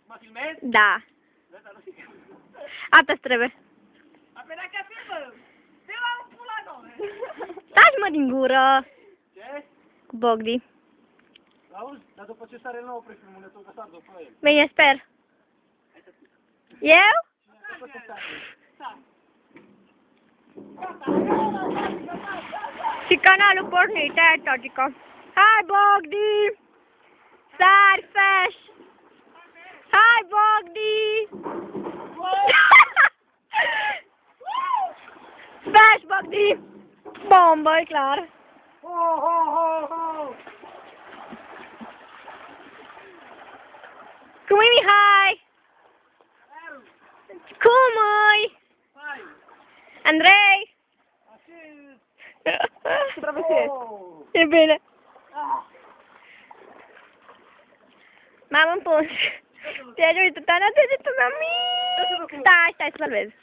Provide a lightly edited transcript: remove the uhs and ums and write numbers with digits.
Mă filmezi? Da. Atât trebuie. Apoi dacă filmă, filmă în pula nouă. Taci mă din gură. Ce? Cu Bogdi. Auzi? Dar după ce sare nou opri filmul, ne tot că sar după el. Bine, sper. Eu? După ce sare. Și canalul pornit, tatică. Hai, Bogdi! Sari, feș! Hai, Bogdi! Feș, Bogdi! Bombă, e clar. Ho, ho, ho, ho! Cum e, Mihai? Cum e? Hai! Andrei? Ce travesiezi? E bine. M-am împus. Te-ai uitat, Ana, te-ai uitat, mami. Stai, stai să-l vezi.